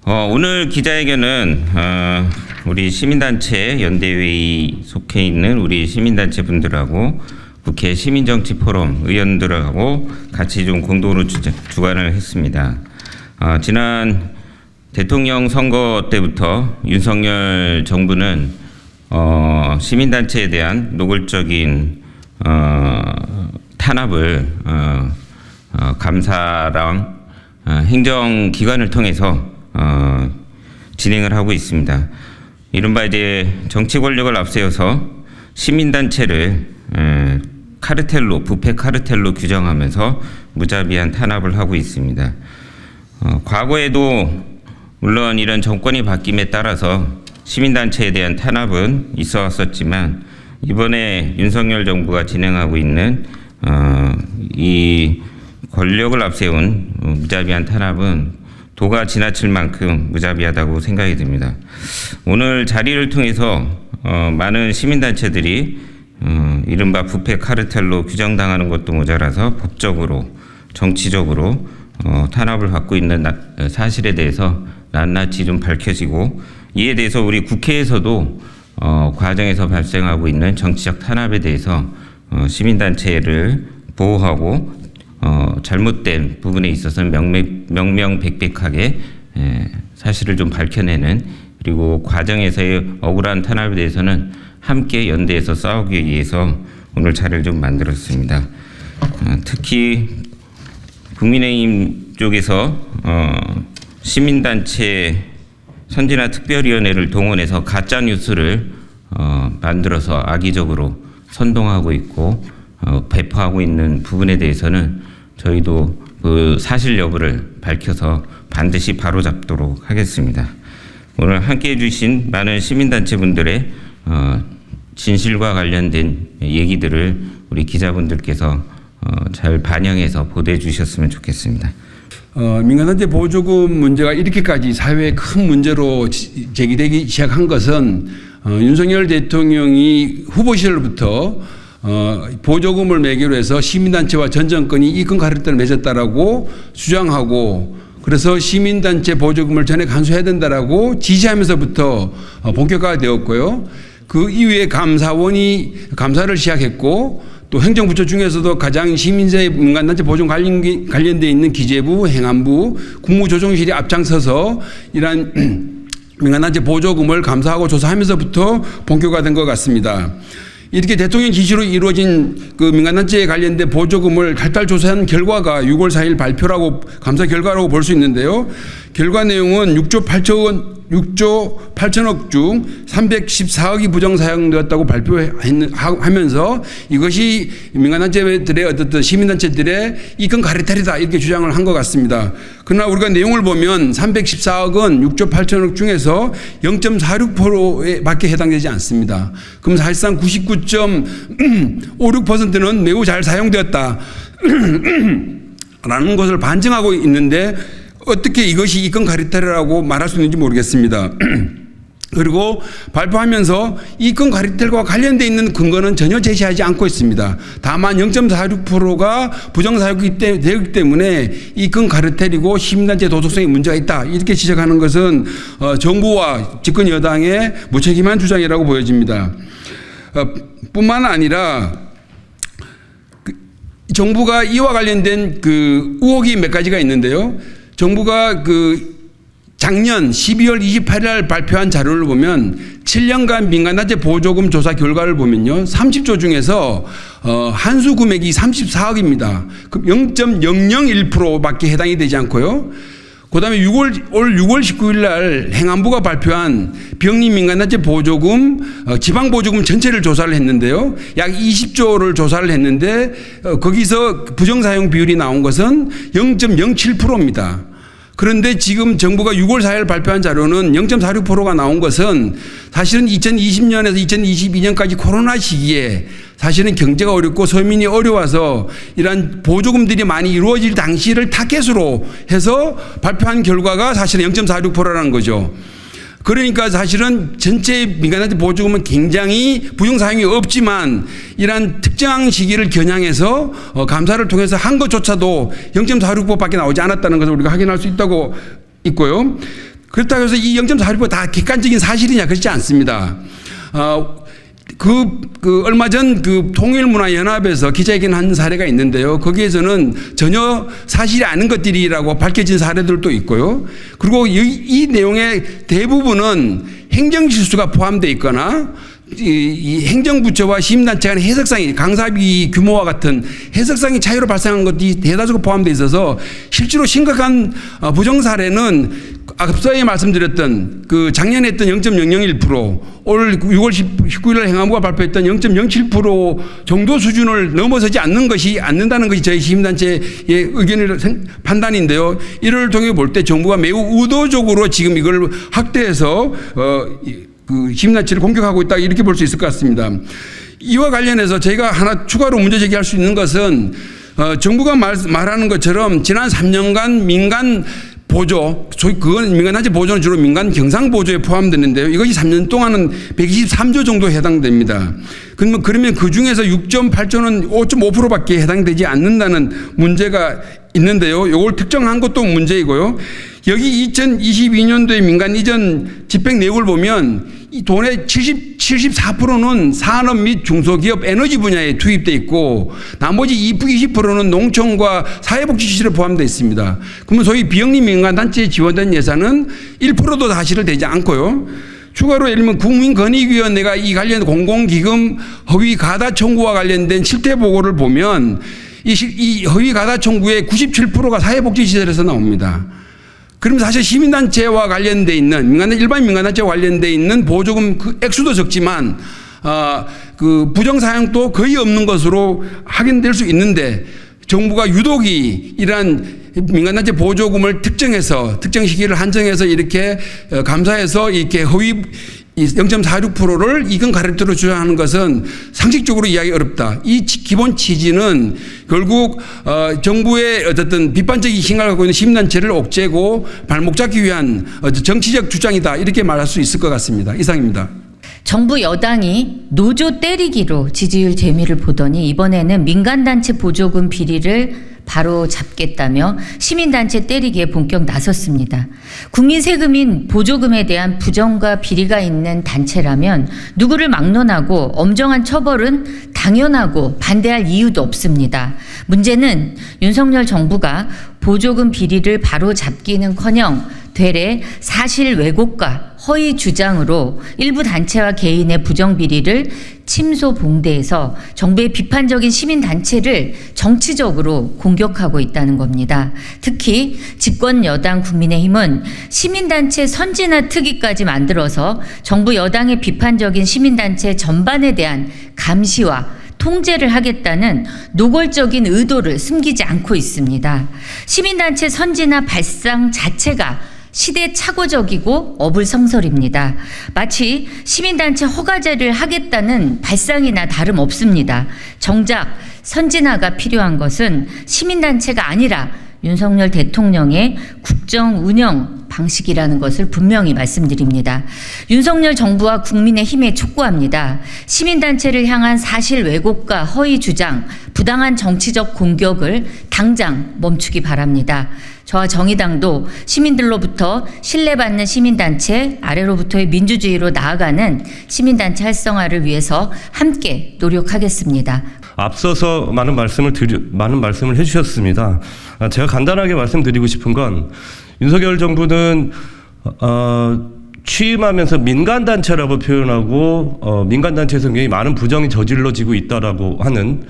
오늘 기자회견은 우리 시민단체 연대회의 속해 있는 우리 시민단체 분들하고 국회 시민정치포럼 의원들하고 같이 좀 공동으로 주관을 했습니다. 지난 대통령 선거 때부터 윤석열 정부는 시민단체에 대한 노골적인 탄압을 감사랑 행정기관을 통해서 진행을 하고 있습니다. 이른바 이제 정치 권력을 앞세워서 시민단체를 카르텔로, 부패 카르텔로 규정하면서 무자비한 탄압을 하고 있습니다. 과거에도 물론 이런 정권이 바뀜에 따라서 시민단체에 대한 탄압은 있어 왔었지만 이번에 윤석열 정부가 진행하고 있는 이 권력을 앞세운 무자비한 탄압은 도가 지나칠 만큼 무자비하다고 생각이 듭니다. 오늘 자리를 통해서 많은 시민단체들이 이른바 부패 카르텔로 규정당하는 것도 모자라서 법적으로 정치적으로 탄압을 받고 있는 사실에 대해서 낱낱이 좀 밝혀지고, 이에 대해서 우리 국회에서도 과정에서 발생하고 있는 정치적 탄압에 대해서 시민단체를 보호하고 잘못된 부분에 있어서는 명명백백하게 사실을 좀 밝혀내는, 그리고 과정에서의 억울한 탄압에 대해서는 함께 연대해서 싸우기 위해서 오늘 자리를 좀 만들었습니다. 특히 국민의힘 쪽에서 시민단체 선진화 특별위원회를 동원해서 가짜 뉴스를 만들어서 악의적으로 선동하고 있고 배포하고 있는 부분에 대해서는 저희도 그 사실 여부를 밝혀서 반드시 바로잡도록 하겠습니다. 오늘 함께해 주신 많은 시민단체 분들의 진실과 관련된 얘기들을 우리 기자분들께서 잘 반영해서 보도해 주셨으면 좋겠습니다. 민간단체 보조금 문제가 이렇게까지 사회의 큰 문제로 제기되기 시작한 것은 윤석열 대통령이 후보 시절부터 보조금을 매개로 해서 시민단체와 전 정권이 이권 카르텔을 맺었다라고 주장하고, 그래서 시민단체 보조금을 전액 환수해야 된다라고 지시하면서부터 본격화가 되었고요. 그 이후에 감사를 시작했고, 또 행정부처 중에서도 가장 시민사회 민간단체 보조금 관련되어 있는 기재부, 행안부, 국무조정실이 앞장서서 이러한 민간단체 보조금을 감사하고 조사하면서부터 본격화된 것 같습니다. 이렇게 대통령 지시로 이루어진 그 민간단체에 관련된 보조금을 탈탈 조사한 결과가 6월 4일 발표라고, 감사 결과라고 볼 수 있는데요. 결과 내용은 6조 8천억 중 314억이 부정 사용되었다고 발표하면서 이것이 민간단체들의 어떤 시민단체들의 이권 카르텔이다 이렇게 주장을 한 것 같습니다. 그러나 우리가 내용을 보면 314억은 6조 8천억 중에서 0.46%에 밖에 해당되지 않습니다. 그럼 사실상 99.56%는 매우 잘 사용되었다 라는 것을 반증하고 있는데, 어떻게 이것이 이권 카르텔이라고 말할 수 있는지 모르겠습니다. 그리고 발표하면서 이권 카르텔과 관련되어 있는 근거는 전혀 제시하지 않고 있습니다. 다만 0.46%가 부정사용이 되기 때문에 이권 카르텔이고 시민단체 도덕성에 문제가 있다 이렇게 지적하는 것은 정부와 집권 여당의 무책임한 주장이라고 보여집니다. 뿐만 아니라 정부가 이와 관련된 그 의혹이 몇 가지가 있는데요. 정부가 작년 12월 28일 날 발표한 자료를 보면 7년간 민간단체 보조금 조사 결과를 보면요. 30조 중에서 환수 금액이 34억입니다. 그럼 0.001%밖에 해당이 되지 않고요. 그다음에 올 6월 19일 날 행안부가 발표한 병리 민간단체 보조금, 지방보조금 전체를 조사를 했는데요. 약 20조를 조사를 했는데 거기서 부정사용 비율이 나온 것은 0.07%입니다. 그런데 지금 정부가 6월 4일 발표한 자료는 0.46%가 나온 것은 사실은 2020년에서 2022년까지 코로나 시기에 사실은 경제가 어렵고 서민이 어려워서 이러한 보조금들이 많이 이루어질 당시를 타겟으로 해서 발표한 결과가 사실은 0.46%라는 거죠. 그러니까 사실은 전체 민간단체 보조금은 굉장히 부정사용이 없지만 이러한 특정한 시기를 겨냥해서 감사를 통해서 한 것조차도 0.46%밖에 나오지 않았다는 것을 우리가 확인할 수 있다고 있고요. 그렇다고 해서 이 0.46%가 다 객관적인 사실이냐 그렇지 않습니다. 얼마 전 그 통일문화연합에서 기자회견 한 사례가 있는데요. 거기에서는 전혀 사실이 아닌 것들이라고 밝혀진 사례들도 있고요. 그리고 이 내용의 대부분은 행정실수가 포함되어 있거나 이 행정부처와 시민단체 간의 해석상이 강사비 규모와 같은 해석상이 차이로 발생한 것이 대다수가 포함되어 있어서 실제로 심각한 부정 사례는 앞서에 말씀드렸던 그 작년에 했던 0.001% 올 6월 19일 행안부가 발표했던 0.07% 정도 수준을 넘어서지 않는다는 것이 저희 시민단체의 의견을 판단인데요. 이를 통해 볼 때 정부가 매우 의도적으로 지금 이걸 확대해서 그 시민단체를 공격하고 있다 이렇게 볼 수 있을 것 같습니다. 이와 관련해서 저희가 하나 추가로 문제 제기할 수 있는 것은 정부가 말하는 것처럼 지난 3년간 민간 보조, 그건 민간단체 보조는 주로 민간 경상보조에 포함되는데요. 이것이 3년 동안은 123조 정도 해당됩니다. 그러면 그 중에서 6.8조는 5.5%밖에 해당되지 않는다는 문제가 있는데요. 이걸 특정한 것도 문제이고요. 여기 2022년도에 민간 이전 집행 내역을 보면 이 돈의 74%는 산업 및 중소기업 에너지 분야에 투입되어 있고 나머지 20%는 농촌과 사회복지시설에 포함되어 있습니다. 그러면 소위 비영리 민간단체에 지원된 예산은 1%도 사실을 되지 않고요. 추가로 예를 들면 국민권익위원회가 이 관련 공공기금 허위 가다 청구와 관련된 실태 보고를 보면 이 허위 가다 청구의 97%가 사회복지시설에서 나옵니다. 그럼 사실 시민단체와 관련돼 있는 일반 민간단체와 관련돼 있는 보조금 그 액수도 적지만 그 부정사용도 거의 없는 것으로 확인될 수 있는데 정부가 유독이 이러한 민간단체 보조금을 특정 시기를 한정해서 이렇게 감사해서 이렇게 허위 0.46%를 이건 가래표로 주장하는 것은 상식적으로 이해하기 어렵다. 이 기본 취지는 결국 정부의 어쨌든 비판적인 생각을 갖고 있는 시민단체를 옥죄고 발목 잡기 위한 정치적 주장이다. 이렇게 말할 수 있을 것 같습니다. 이상입니다. 정부 여당이 노조 때리기로 지지율 재미를 보더니 이번에는 민간단체 보조금 비리를 바로 잡겠다며 시민단체 때리기에 본격 나섰습니다. 국민 세금인 보조금에 대한 부정과 비리가 있는 단체라면 누구를 막론하고 엄정한 처벌은 당연하고 반대할 이유도 없습니다. 문제는 윤석열 정부가 보조금 비리를 바로 잡기는커녕 되레 사실 왜곡과 허위 주장으로 일부 단체와 개인의 부정비리를 침소봉대해서 정부의 비판적인 시민단체를 정치적으로 공격하고 있다는 겁니다. 특히 집권 여당 국민의힘은 시민단체 선진화 특위까지 만들어서 정부 여당의 비판적인 시민단체 전반에 대한 감시와 통제를 하겠다는 노골적인 의도를 숨기지 않고 있습니다. 시민단체 선진화 발상 자체가 시대착오적이고 어불성설입니다. 마치 시민단체 허가제를 하겠다는 발상이나 다름없습니다. 정작 선진화가 필요한 것은 시민단체가 아니라 윤석열 대통령의 국정 운영 방식이라는 것을 분명히 말씀드립니다. 윤석열 정부와 국민의힘에 촉구합니다. 시민단체를 향한 사실 왜곡과 허위 주장, 부당한 정치적 공격을 당장 멈추기 바랍니다. 저와 정의당도 시민들로부터 신뢰받는 시민단체, 아래로부터의 민주주의로 나아가는 시민단체 활성화를 위해서 함께 노력하겠습니다. 앞서서 많은 말씀을 해주셨습니다. 제가 간단하게 말씀드리고 싶은 건 윤석열 정부는 취임하면서 민간단체라고 표현하고 민간단체에서 굉장히 많은 부정이 저질러지고 있다라고 하는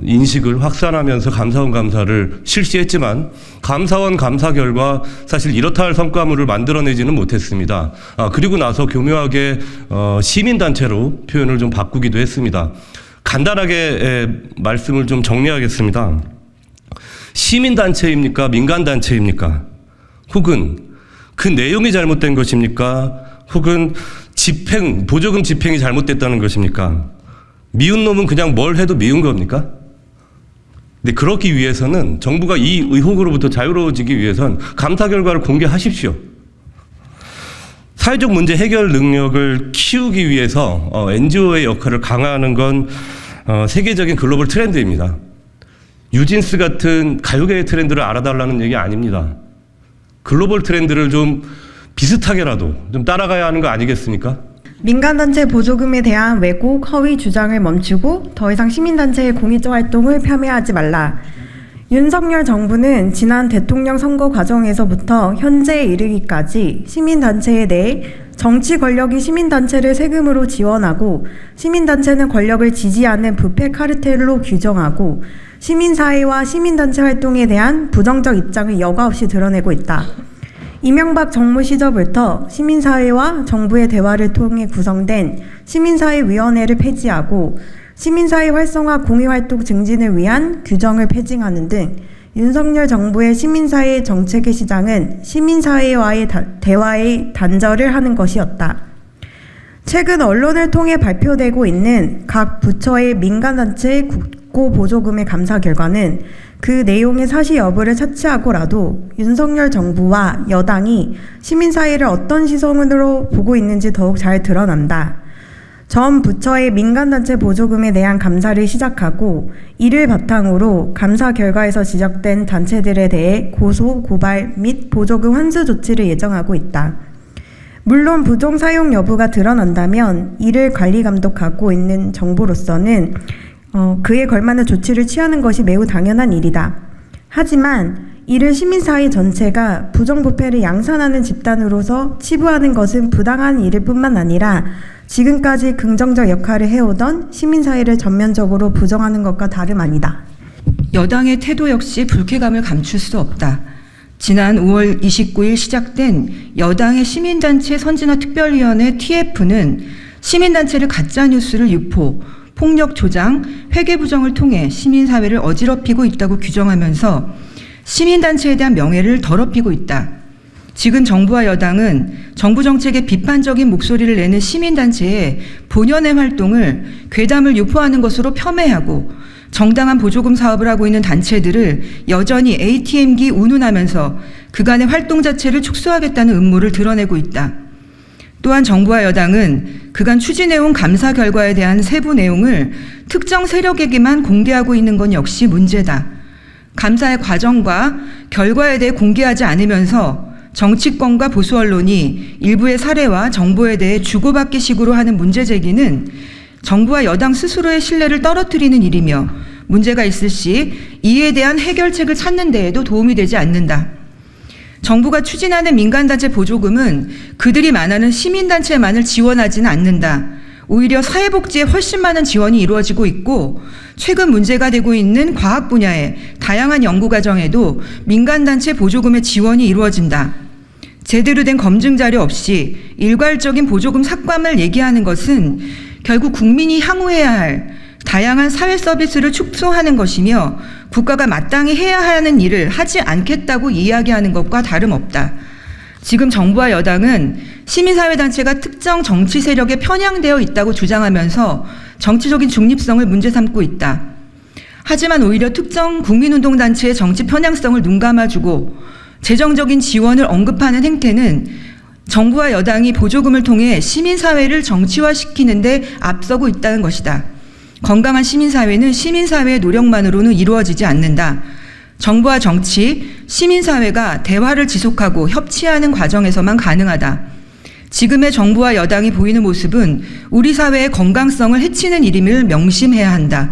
인식을 확산하면서 감사원 감사를 실시했지만 감사원 감사 결과 사실 이렇다 할 성과물을 만들어내지는 못했습니다. 그리고 나서 교묘하게 시민단체로 표현을 좀 바꾸기도 했습니다. 간단하게 말씀을 좀 정리하겠습니다. 시민단체입니까? 민간단체입니까? 혹은 그 내용이 잘못된 것입니까? 혹은 보조금 집행이 잘못됐다는 것입니까? 미운 놈은 그냥 뭘 해도 미운 겁니까? 근데 그렇기 위해서는 정부가 이 의혹으로부터 자유로워지기 위해선 감사 결과를 공개하십시오. 사회적 문제 해결 능력을 키우기 위해서 NGO의 역할을 강화하는 건 세계적인 글로벌 트렌드입니다. 뉴진스 같은 가요계의 트렌드를 알아달라는 얘기 아닙니다. 글로벌 트렌드를 좀 비슷하게라도 좀 따라가야 하는 거 아니겠습니까? 민간단체 보조금에 대한 왜곡, 허위 주장을 멈추고 더 이상 시민단체의 공익적 활동을 폄훼하지 말라. 윤석열 정부는 지난 대통령 선거 과정에서부터 현재에 이르기까지 시민단체에 대해 정치 권력이 시민단체를 세금으로 지원하고 시민단체는 권력을 지지하는 부패 카르텔로 규정하고 시민사회와 시민단체 활동에 대한 부정적 입장을 여과 없이 드러내고 있다. 이명박 정부 시절부터 시민사회와 정부의 대화를 통해 구성된 시민사회위원회를 폐지하고 시민사회 활성화 공익활동 증진을 위한 규정을 폐지하는 등 윤석열 정부의 시민사회 정책의 시장은 시민사회와의 대화의 단절을 하는 것이었다. 최근 언론을 통해 발표되고 있는 각 부처의 민간단체 국고보조금의 감사 결과는 그 내용의 사실 여부를 차치하고라도 윤석열 정부와 여당이 시민사회를 어떤 시선으로 보고 있는지 더욱 잘 드러난다. 전 부처의 민간단체 보조금에 대한 감사를 시작하고 이를 바탕으로 감사 결과에서 지적된 단체들에 대해 고소, 고발 및 보조금 환수 조치를 예정하고 있다. 물론 부정 사용 여부가 드러난다면 이를 관리 감독하고 있는 정부로서는 그에 걸맞는 조치를 취하는 것이 매우 당연한 일이다. 하지만 이를 시민사회 전체가 부정부패를 양산하는 집단으로서 치부하는 것은 부당한 일일 뿐만 아니라 지금까지 긍정적 역할을 해오던 시민사회를 전면적으로 부정하는 것과 다름 아니다. 여당의 태도 역시 불쾌감을 감출 수 없다. 지난 5월 29일 시작된 여당의 시민단체 선진화특별위원회 TF는 시민단체를 가짜뉴스를 유포, 폭력 조장, 회계 부정을 통해 시민사회를 어지럽히고 있다고 규정하면서 시민단체에 대한 명예를 더럽히고 있다. 지금 정부와 여당은 정부 정책에 비판적인 목소리를 내는 시민단체의 본연의 활동을 괴담을 유포하는 것으로 폄훼하고 정당한 보조금 사업을 하고 있는 단체들을 여전히 ATM기 운운하면서 그간의 활동 자체를 축소하겠다는 음모를 드러내고 있다. 또한 정부와 여당은 그간 추진해온 감사 결과에 대한 세부 내용을 특정 세력에게만 공개하고 있는 건 역시 문제다. 감사의 과정과 결과에 대해 공개하지 않으면서 정치권과 보수 언론이 일부의 사례와 정보에 대해 주고받기 식으로 하는 문제 제기는 정부와 여당 스스로의 신뢰를 떨어뜨리는 일이며 문제가 있을 시 이에 대한 해결책을 찾는 데에도 도움이 되지 않는다. 정부가 추진하는 민간단체 보조금은 그들이 말하는 시민단체만을 지원하지는 않는다. 오히려 사회복지에 훨씬 많은 지원이 이루어지고 있고 최근 문제가 되고 있는 과학 분야의 다양한 연구 과정에도 민간단체 보조금의 지원이 이루어진다. 제대로 된 검증 자료 없이 일괄적인 보조금 삭감을 얘기하는 것은 결국 국민이 향후해야 할 다양한 사회 서비스를 축소하는 것이며 국가가 마땅히 해야 하는 일을 하지 않겠다고 이야기하는 것과 다름없다. 지금 정부와 여당은 시민사회단체가 특정 정치 세력에 편향되어 있다고 주장하면서 정치적인 중립성을 문제 삼고 있다. 하지만 오히려 특정 국민운동단체의 정치 편향성을 눈감아주고 재정적인 지원을 언급하는 행태는 정부와 여당이 보조금을 통해 시민사회를 정치화시키는 데 앞서고 있다는 것이다. 건강한 시민사회는 시민사회의 노력만으로는 이루어지지 않는다. 정부와 정치, 시민사회가 대화를 지속하고 협치하는 과정에서만 가능하다. 지금의 정부와 여당이 보이는 모습은 우리 사회의 건강성을 해치는 일임을 명심해야 한다.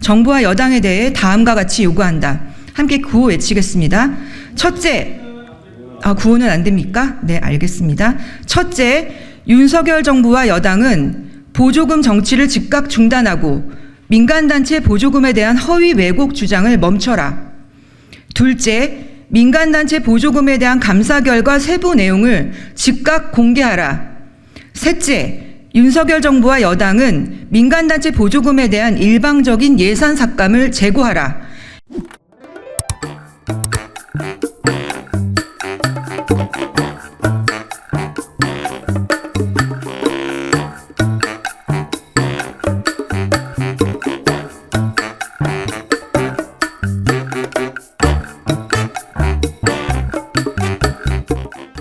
정부와 여당에 대해 다음과 같이 요구한다. 함께 구호 외치겠습니다. 첫째, 구호는 안 됩니까? 네, 알겠습니다. 첫째, 윤석열 정부와 여당은 보조금 정치를 즉각 중단하고 민간단체 보조금에 대한 허위 왜곡 주장을 멈춰라. 둘째, 민간단체 보조금에 대한 감사 결과 세부 내용을 즉각 공개하라. 셋째, 윤석열 정부와 여당은 민간단체 보조금에 대한 일방적인 예산 삭감을 재고하라.